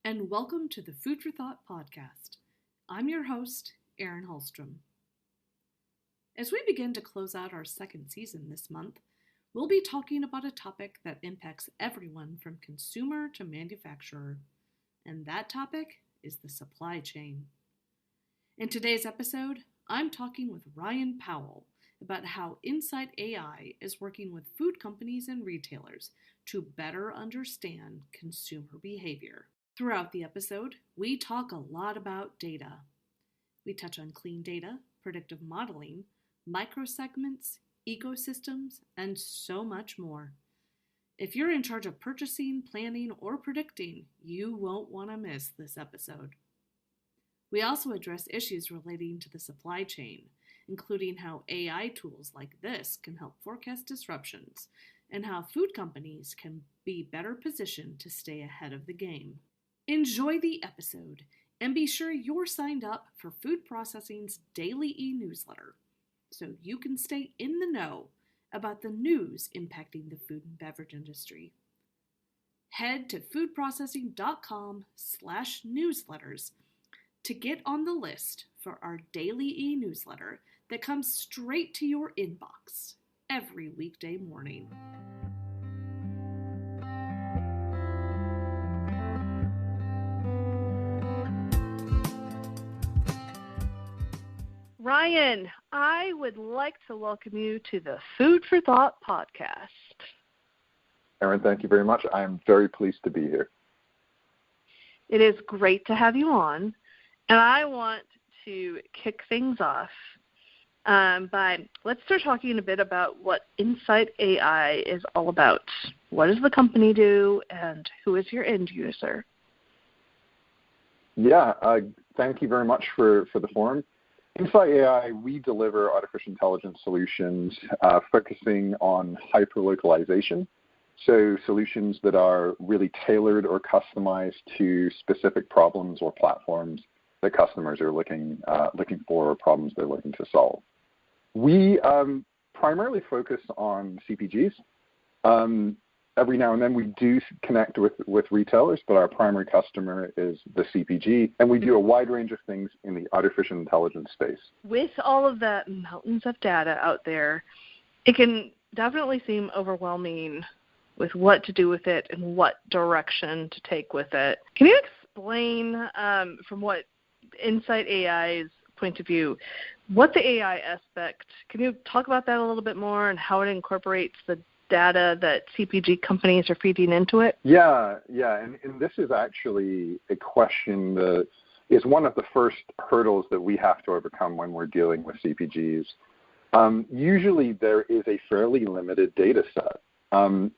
and welcome to the Food for Thought podcast. I'm your host, Erin Hallstrom. As we begin to close out our second season this month, we'll be talking about a topic that impacts everyone from consumer to manufacturer, and that topic is the supply chain. In today's episode, I'm talking with Ryan Powell about how InsightAI is working with food companies and retailers to better understand consumer behavior. Throughout the episode, we talk a lot about data. We touch on clean data, predictive modeling, microsegments, ecosystems, and so much more. If you're in charge of purchasing, planning, or predicting, you won't want to miss this episode. We also address issues relating to the supply chain, including how AI tools like this can help forecast disruptions, and how food companies can be better positioned to stay ahead of the game. Enjoy the episode, and be sure you're signed up for Food Processing's daily e-newsletter, so you can stay in the know about the news impacting the food and beverage industry. Head to foodprocessing.com/newsletters to get on the list for our daily e-newsletter that comes straight to your inbox every weekday morning. Ryan, I would like to welcome you to the Food for Thought podcast. Erin, thank you very much. I am very pleased to be here. It is great to have you on, and I want to kick things off let's start talking a bit about what InsightAI is all about. What does the company do, and who is your end user? Yeah, thank you very much for the forum. InsightAI, we deliver artificial intelligence solutions focusing on hyperlocalization, so solutions that are really tailored or customized to specific problems or platforms that customers are looking for, or problems they're looking to solve. We primarily focus on CPGs. Every now and then we do connect with retailers, but our primary customer is the CPG, and we do a wide range of things in the artificial intelligence space. With all of that mountains of data out there, it can definitely seem overwhelming with what to do with it and what direction to take with it. Can you explain from what InsightAI's point of view, what the AI aspect, can you talk about that a little bit more and how it incorporates the data that CPG companies are feeding into it? Yeah, and this is actually a question that is one of the first hurdles that we have to overcome when we're dealing with CPGs. Usually there is a fairly limited data set.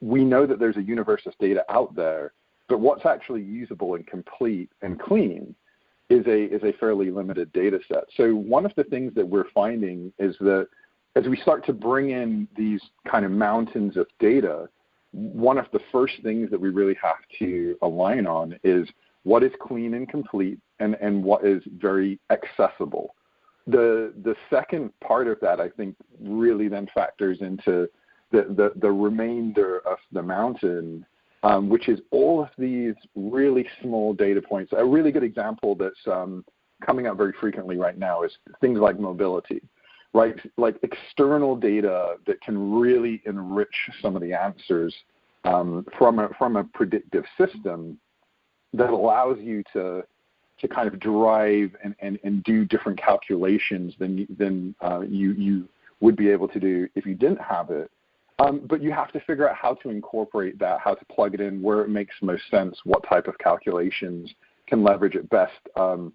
We know that there's a universe of data out there, but what's actually usable and complete and clean is a fairly limited data set. So one of the things that we're finding is that as we start to bring in these kind of mountains of data, one of the first things that we really have to align on is what is clean and complete and what is very accessible. The second part of that, I think, really then factors into the remainder of the mountain, which is all of these really small data points. A really good example that's coming up very frequently right now is things like mobility, right? Like external data that can really enrich some of the answers from a predictive system that allows you to kind of derive and do different calculations than you would be able to do if you didn't have it. But you have to figure out how to incorporate that, how to plug it in, where it makes most sense, what type of calculations can leverage it best. And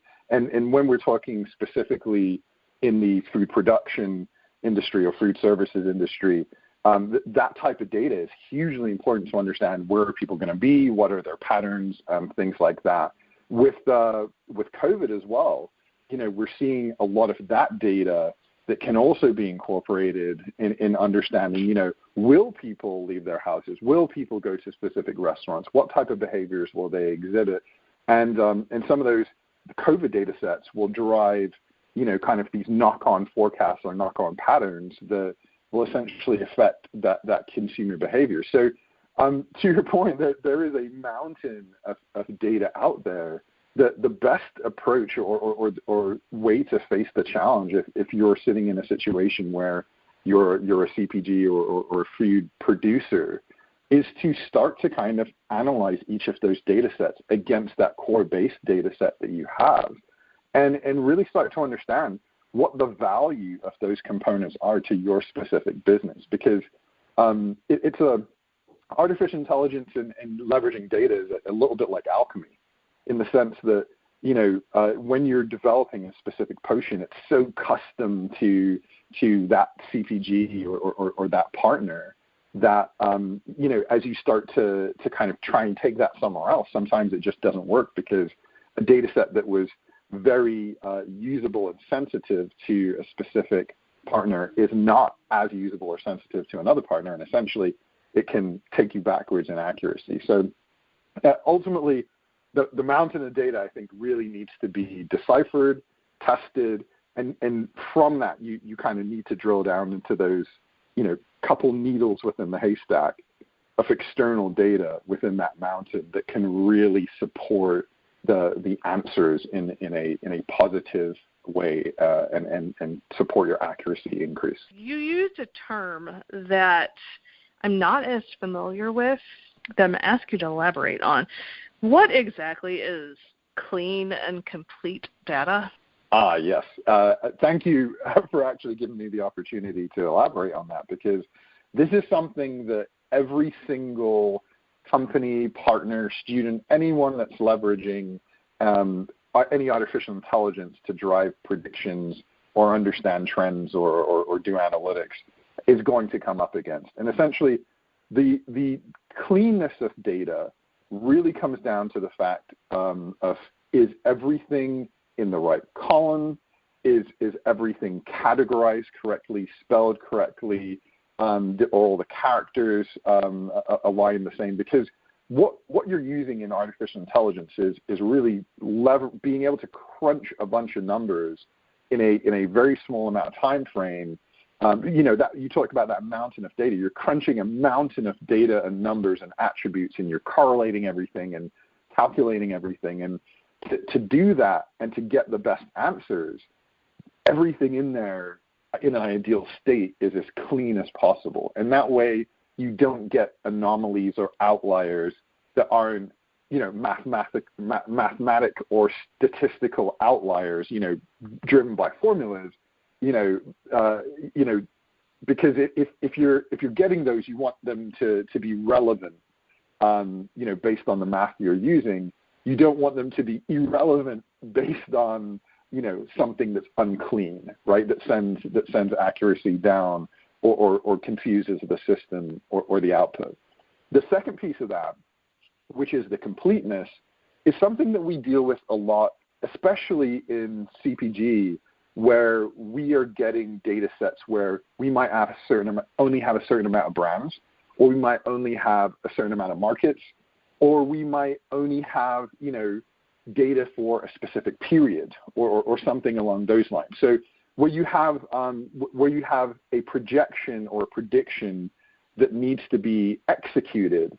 when we're talking specifically in the food production industry or food services industry, that type of data is hugely important to understand where are people going to be, what are their patterns, things like that. With COVID as well, we're seeing a lot of that data that can also be incorporated in understanding, will people leave their houses? Will people go to specific restaurants? What type of behaviors will they exhibit? And some of those COVID data sets will derive, kind of these knock-on forecasts or knock-on patterns that will essentially affect that consumer behavior. So To your point, that there is a mountain of data out there. The best approach or way to face the challenge, if you're sitting in a situation where you're a CPG or food producer, is to start to kind of analyze each of those data sets against that core base data set that you have, and really start to understand what the value of those components are to your specific business. Because it's artificial intelligence and leveraging data is a little bit like alchemy, in the sense that, when you're developing a specific potion, it's so custom to that CPG or that partner that, as you start to kind of try and take that somewhere else, sometimes it just doesn't work, because a data set that was very usable and sensitive to a specific partner is not as usable or sensitive to another partner, and essentially it can take you backwards in accuracy. So ultimately, the mountain of data, I think, really needs to be deciphered, tested, and from that, you kind of need to drill down into those, couple needles within the haystack of external data within that mountain that can really support the answers in a positive way and support your accuracy increase. You used a term that I'm not as familiar with that I'm going to ask you to elaborate on. What exactly is clean and complete data? Yes. Thank you for actually giving me the opportunity to elaborate on that, because this is something that every single company, partner, student, anyone that's leveraging any artificial intelligence to drive predictions or understand trends or do analytics is going to come up against. And essentially, the cleanness of data really comes down to the fact of, is everything in the right column? Is everything categorized correctly, spelled correctly? Do all the characters align the same? Because what you're using in artificial intelligence is really being able to crunch a bunch of numbers in a very small amount of time frame. That you talked about that mountain of data. You're crunching a mountain of data and numbers and attributes, and you're correlating everything and calculating everything. And to do that and to get the best answers, everything in there in an ideal state is as clean as possible. And that way you don't get anomalies or outliers that aren't, mathematic or statistical outliers, driven by formulas, because if you're getting those, you want them to be relevant, based on the math you're using. You don't want them to be irrelevant based on, something that's unclean, right? That sends accuracy down or confuses the system or the output. The second piece of that, which is the completeness, is something that we deal with a lot, especially in CPG, where we are getting data sets where we might have only have a certain amount of brands, or we might only have a certain amount of markets, or we might only have, data for a specific period or something along those lines. So where you have a projection or a prediction that needs to be executed,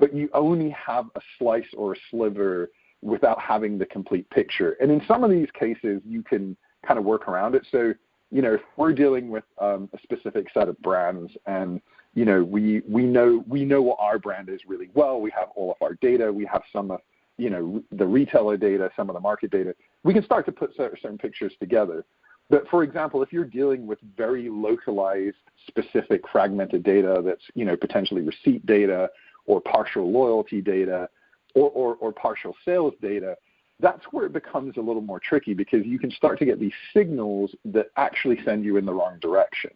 but you only have a slice or a sliver without having the complete picture. And in some of these cases, you can kind of work around it. So, if we're dealing with a specific set of brands, and we know what our brand is really well, we have all of our data, we have some of the retailer data, some of the market data, we can start to put certain pictures together. But for example, if you're dealing with very localized, specific, fragmented data that's potentially receipt data or partial loyalty data or partial sales data, that's where it becomes a little more tricky, because you can start to get these signals that actually send you in the wrong direction.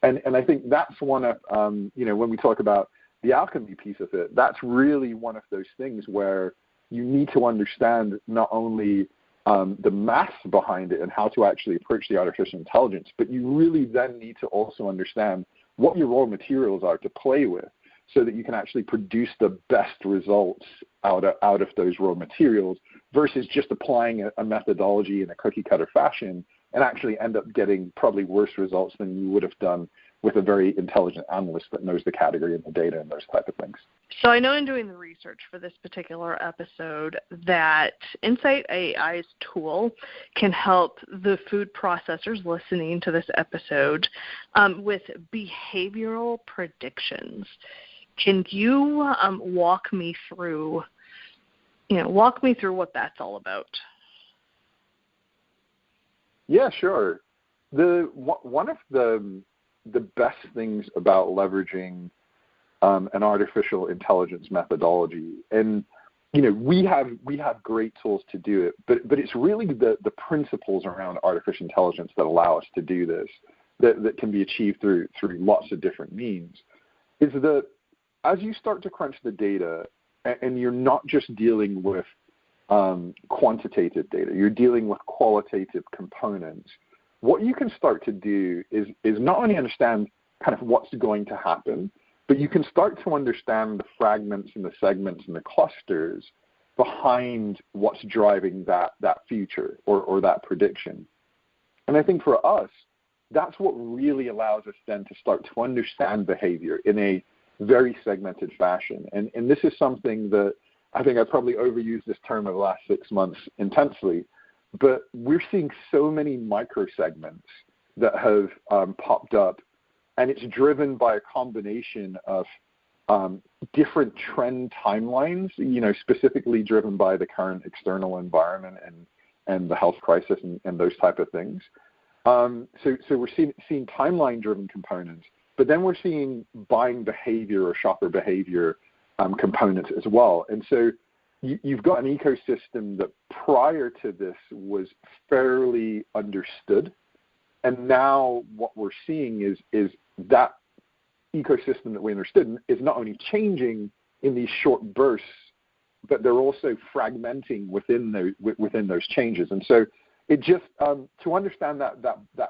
And I think that's one of, when we talk about the alchemy piece of it, that's really one of those things where you need to understand not only the maths behind it and how to actually approach the artificial intelligence, but you really then need to also understand what your raw materials are to play with, so that you can actually produce the best results out of those raw materials, versus just applying a methodology in a cookie cutter fashion and actually end up getting probably worse results than you would have done with a very intelligent analyst that knows the category and the data and those type of things. So I know in doing the research for this particular episode that InsightAI's tool can help the food processors listening to this episode with behavioral predictions. Can you walk me through what that's all about? Yeah, sure. One of the best things about leveraging an artificial intelligence methodology, and we have great tools to do it, but it's really the principles around artificial intelligence that allow us to do this that can be achieved through lots of different means. Is that as you start to crunch the data, and you're not just dealing with quantitative data, you're dealing with qualitative components. What you can start to do is not only understand kind of what's going to happen, but you can start to understand the fragments and the segments and the clusters behind what's driving that future or that prediction. And I think for us, that's what really allows us then to start to understand behavior in a very segmented fashion. And this is something that I think I probably overused this term over the last 6 months intensely, but we're seeing so many microsegments that have popped up, and it's driven by a combination of different trend timelines, specifically driven by the current external environment and the health crisis and those type of things. So we're seeing timeline-driven components, but then we're seeing buying behavior or shopper behavior components as well. And so you've got an ecosystem that prior to this was fairly understood, and now what we're seeing is that ecosystem that we understood is not only changing in these short bursts, but they're also fragmenting within those changes. And so it just to understand that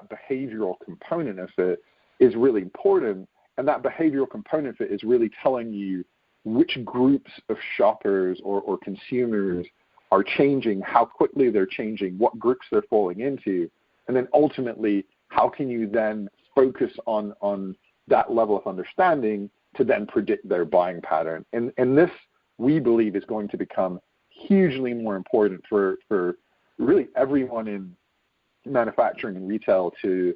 behavioral component of it is really important, and that behavioral component of it is really telling you which groups of shoppers or consumers are changing, how quickly they're changing, what groups they're falling into, and then ultimately, how can you then focus on that level of understanding to then predict their buying pattern. And this, we believe, is going to become hugely more important for really everyone in manufacturing and retail to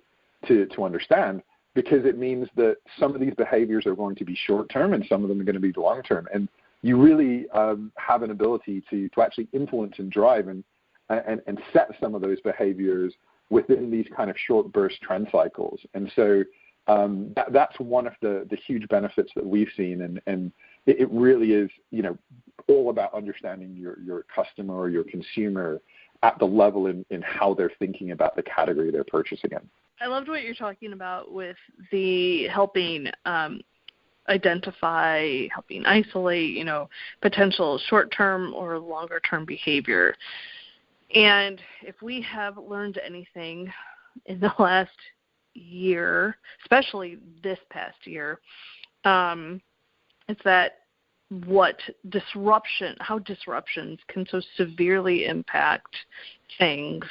understand, because it means that some of these behaviors are going to be short-term and some of them are going to be long-term. And you really have an ability to actually influence and drive and set some of those behaviors within these kind of short burst trend cycles. And so that's one of the huge benefits that we've seen. And it really is, all about understanding your customer or your consumer at the level in how they're thinking about the category they're purchasing in. I loved what you're talking about with the helping identify, helping isolate, potential short-term or longer-term behavior. And if we have learned anything in the last year, especially this past year, it's that how disruptions can so severely impact things,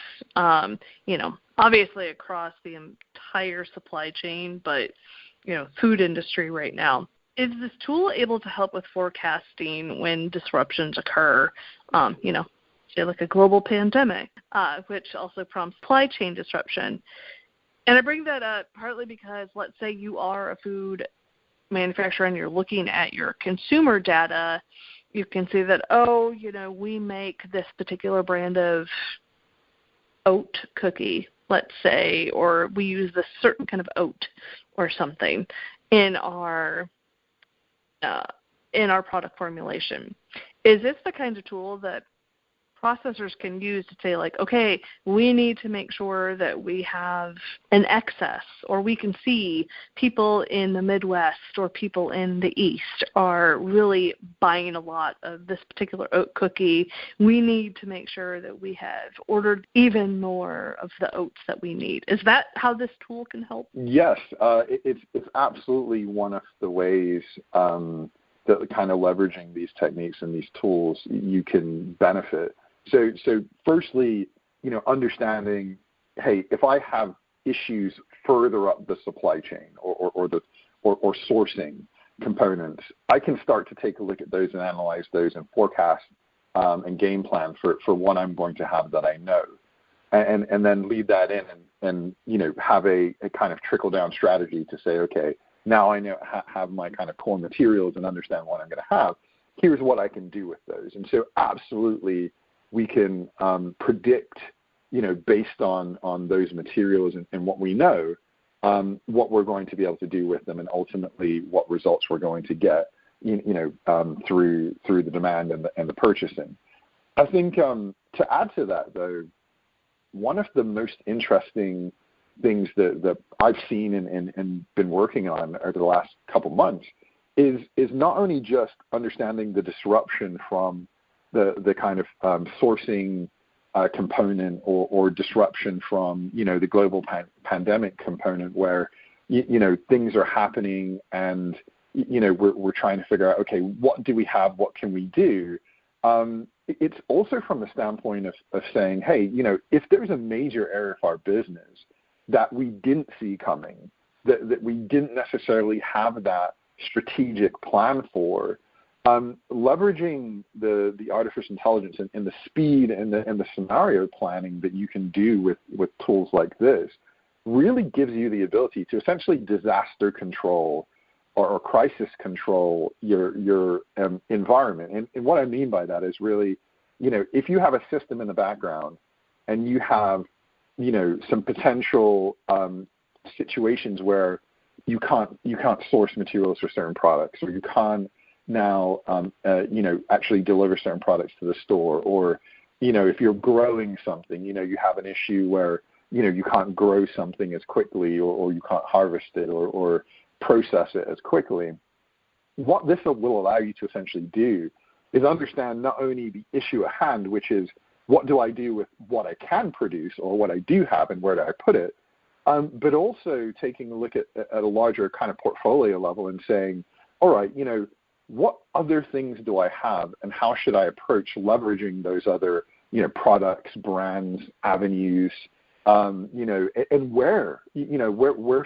obviously across the entire supply chain, but, food industry right now. Is this tool able to help with forecasting when disruptions occur, say like a global pandemic, which also prompts supply chain disruption? And I bring that up partly because let's say you are a food manufacturer and you're looking at your consumer data, you can see that, we make this particular brand of oat cookie, let's say, or we use this certain kind of oat or something in our product formulation. Is this the kind of tool that processors can use to say, like, okay, we need to make sure that we have an excess, or we can see people in the Midwest or people in the East are really buying a lot of this particular oat cookie. We need to make sure that we have ordered even more of the oats that we need. Is that how this tool can help? Yes, it's absolutely one of the ways that kind of leveraging these techniques and these tools you can benefit. So firstly, understanding, hey, if I have issues further up the supply chain or sourcing components, I can start to take a look at those and analyze those and forecast and game plan for what I'm going to have that I know, and then lead that in and have a kind of trickle down strategy to say, okay, now I know have my kind of core materials and understand what I'm going to have. Here's what I can do with those. And so absolutely we can predict, based on those materials and what we know, what we're going to be able to do with them and ultimately what results we're going to get, through the demand and the purchasing. I think to add to that, though, one of the most interesting things that I've seen and been working on over the last couple months is not only just understanding the disruption from the kind of sourcing component or disruption from the global pandemic component where things are happening and we're trying to figure out, okay, what do we have, what can we do? It's also from the standpoint of saying, hey, if there's a major area of our business that we didn't see coming, that we didn't necessarily have that strategic plan for, leveraging the artificial intelligence and the speed and the scenario planning that you can do with tools like this really gives you the ability to essentially disaster control or crisis control your environment. And what I mean by that is really, if you have a system in the background and you have, some potential situations where you can't source materials for certain products, or you can't now, actually deliver certain products to the store, or, if you're growing something, you have an issue where, you can't grow something as quickly or you can't harvest it or process it as quickly. What this will allow you to essentially do is understand not only the issue at hand, which is what do I do with what I can produce or what I do have and where do I put it, but also taking a look at a larger kind of portfolio level and saying, all right, what other things do I have and how should I approach leveraging those other, products, brands, avenues, and where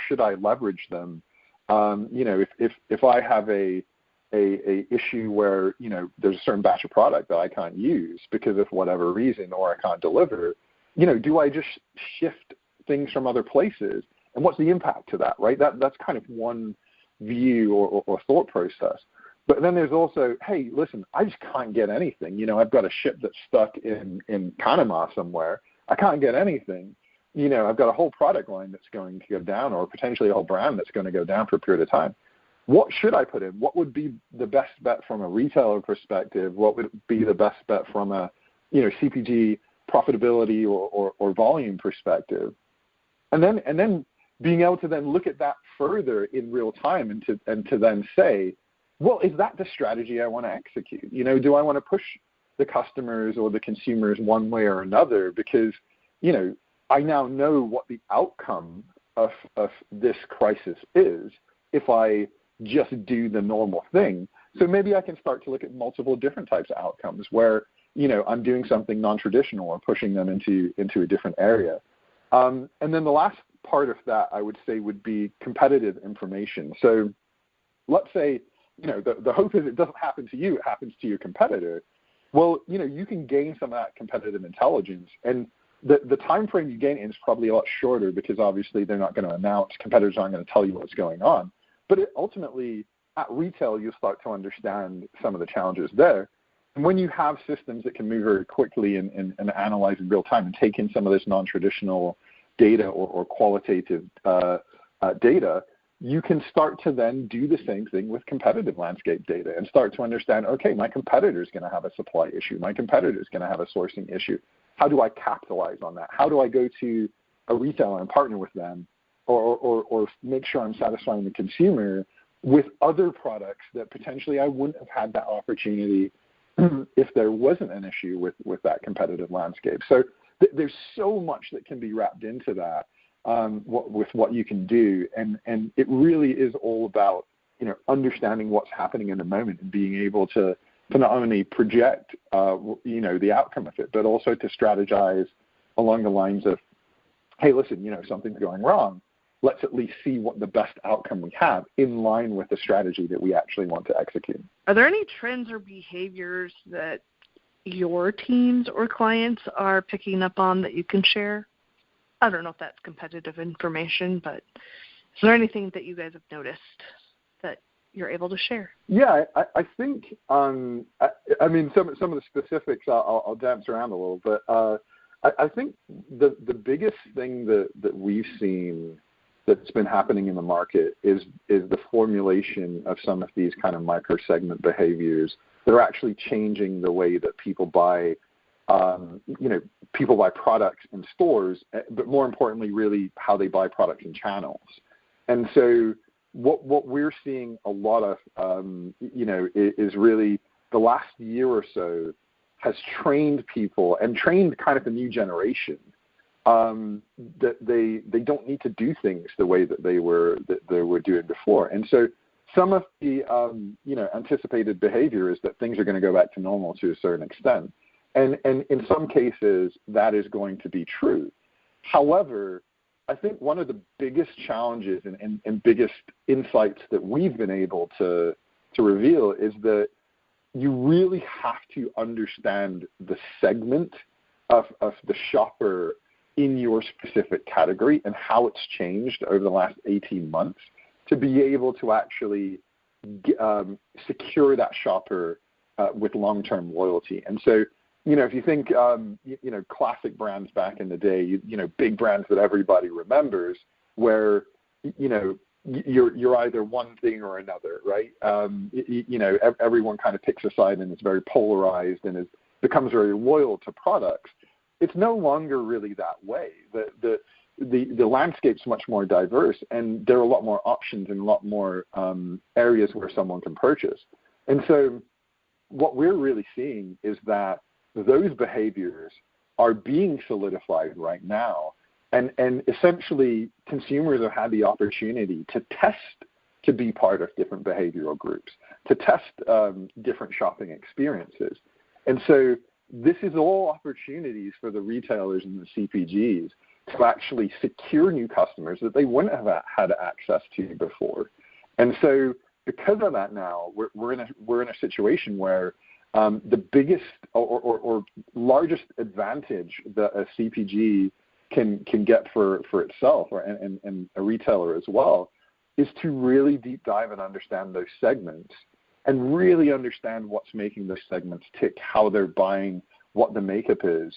should I leverage them? If I have a issue where, there's a certain batch of product that I can't use because of whatever reason, or I can't deliver, do I just shift things from other places? And what's the impact to that, right? That's kind of one view or thought process. But then there's also, hey, listen, I just can't get anything. I've got a ship that's stuck in Panama somewhere. I can't get anything. I've got a whole product line that's going to go down, or potentially a whole brand that's going to go down for a period of time. What should I put in? What would be the best bet from a retailer perspective? What would be the best bet from a, CPG profitability or volume perspective? And then being able to then look at that further in real time and to then say, well, is that the strategy I want to execute? Do I want to push the customers or the consumers one way or another? Because, I now know what the outcome of this crisis is if I just do the normal thing. So maybe I can start to look at multiple different types of outcomes where, I'm doing something non-traditional or pushing them into a different area. And then the last part of that, I would say, would be competitive information. So let's say, the hope is it doesn't happen to you, it happens to your competitor. Well, you can gain some of that competitive intelligence, and the time frame you gain in is probably a lot shorter because obviously they're not going to announce, competitors aren't going to tell you what's going on. But ultimately, at retail, you'll start to understand some of the challenges there. And when you have systems that can move very quickly and analyze in real time and take in some of this non-traditional data or qualitative data, you can start to then do the same thing with competitive landscape data and start to understand, okay, my competitor is going to have a supply issue. My competitor is going to have a sourcing issue. How do I capitalize on that? How do I go to a retailer and partner with them or make sure I'm satisfying the consumer with other products that potentially I wouldn't have had that opportunity if there wasn't an issue with that competitive landscape. So there's so much that can be wrapped into that. With what you can do, and it really is all about understanding what's happening in the moment and being able to not only project the outcome of it, but also to strategize along the lines of, hey, listen, something's going wrong. let's at least see what the best outcome we have in line with the strategy that we actually want to execute. Are there any trends or behaviors that your teams or clients are picking up on that you can share? I don't know if that's competitive information, but is there anything that you guys have noticed that you're able to share? Yeah, I think, I mean, some of the specifics I'll dance around a little, but I think the biggest thing that we've seen that's been happening in the market is the formulation of some of these kind of microsegment behaviors that are actually changing the way that people buy, people buy products in stores, but more importantly, really how they buy products in channels. And so what we're seeing a lot of, is really the last year or so has trained people and trained kind of the new generation that they don't need to do things the way that they were doing before. And so some of the anticipated behavior is that things are going to go back to normal to a certain extent. And in some cases, that is going to be true. However, I think one of the biggest challenges and biggest insights that we've been able to reveal is that you really have to understand the segment of the shopper in your specific category and how it's changed over the last 18 months to be able to actually secure that shopper with long-term loyalty. And so, if you think, classic brands back in the day, big brands that everybody remembers, where, you're either one thing or another, right? Everyone kind of picks a side and is very polarized and becomes very loyal to products. It's no longer really that way. The landscape's much more diverse, and there are a lot more options and a lot more areas where someone can purchase. And so what we're really seeing is that those behaviors are being solidified right now. And essentially, consumers have had the opportunity to test to be part of different behavioral groups, to test different shopping experiences. And so this is all opportunities for the retailers and the CPGs to actually secure new customers that they wouldn't have had access to before. And so because of that now, we're in a situation where the biggest or largest advantage that a CPG can get for itself and a retailer as well is to really deep dive and understand those segments and really understand what's making those segments tick, how they're buying, what the makeup is,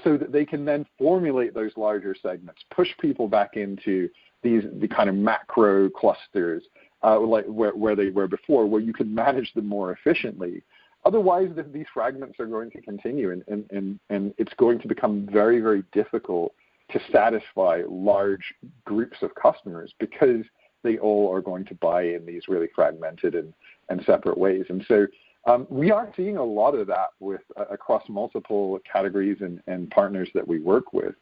so that they can then formulate those larger segments, push people back into the kind of macro clusters like where they were before, where you can manage them more efficiently. Otherwise, these fragments are going to continue, and it's going to become very, very difficult to satisfy large groups of customers because they all are going to buy in these really fragmented and separate ways. And so we are seeing a lot of that across multiple categories and partners that we work with.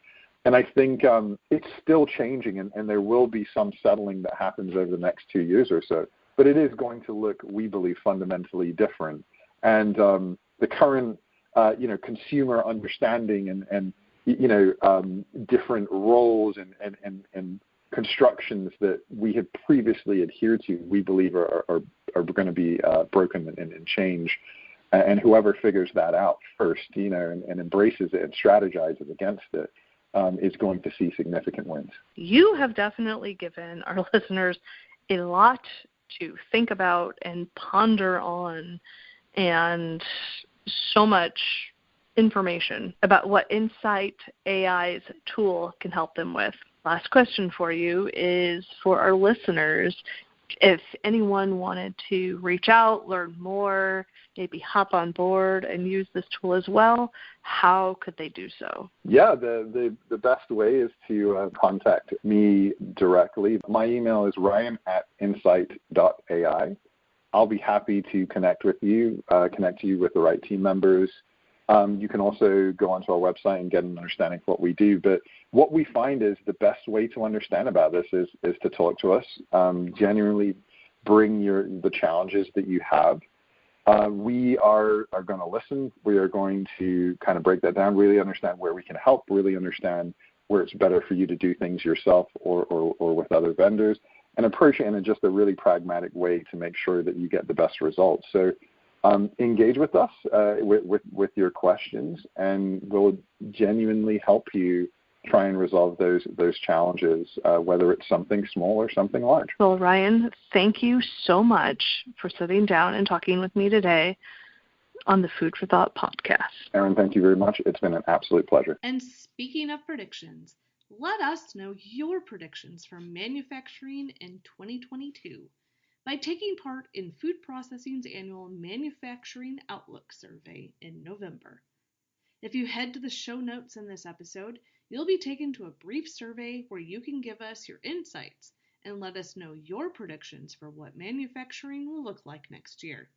And I think it's still changing, and there will be some settling that happens over the next 2 years or so. But it is going to look, we believe, fundamentally different. And the current, consumer understanding and different roles and constructions that we had previously adhered to, we believe are going to be broken and changed. And whoever figures that out first, and embraces it and strategizes against it, is going to see significant wins. You have definitely given our listeners a lot to think about and ponder on, and so much information about what InsightAI's tool can help them with. Last question for you is for our listeners, if anyone wanted to reach out, learn more, maybe hop on board and use this tool as well, how could they do so? Yeah, the best way is to contact me directly. My email is ryan@insight.ai. I'll be happy to connect with you, connect you with the right team members. You can also go onto our website and get an understanding of what we do. But what we find is the best way to understand about this is to talk to us, genuinely bring the challenges that you have. We are going to listen. We are going to kind of break that down, really understand where we can help, really understand where it's better for you to do things yourself or with other vendors, and approach it in just a really pragmatic way to make sure that you get the best results. So engage with us with your questions, and we'll genuinely help you try and resolve those challenges, whether it's something small or something large. Well, Ryan, thank you so much for sitting down and talking with me today on the Food for Thought podcast. Erin, thank you very much. It's been an absolute pleasure. And speaking of predictions, let us know your predictions for manufacturing in 2022 by taking part in Food Processing's annual Manufacturing Outlook survey in November. If you head to the show notes in this episode, you'll be taken to a brief survey where you can give us your insights and let us know your predictions for what manufacturing will look like next year.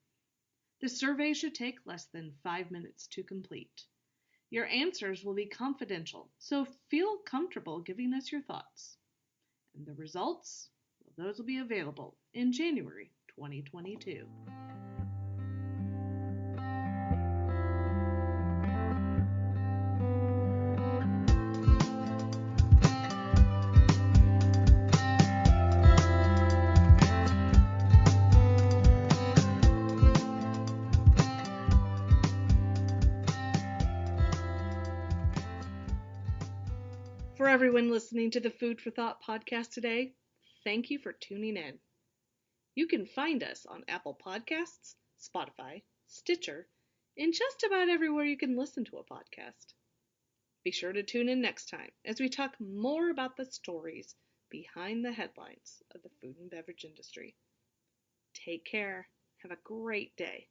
The survey should take less than 5 minutes to complete. Your answers will be confidential, so feel comfortable giving us your thoughts. And the results, well, those will be available in January 2022. For everyone listening to the Food for Thought podcast today, thank you for tuning in. You can find us on Apple Podcasts, Spotify, Stitcher, and just about everywhere you can listen to a podcast. Be sure to tune in next time as we talk more about the stories behind the headlines of the food and beverage industry. Take care. Have a great day.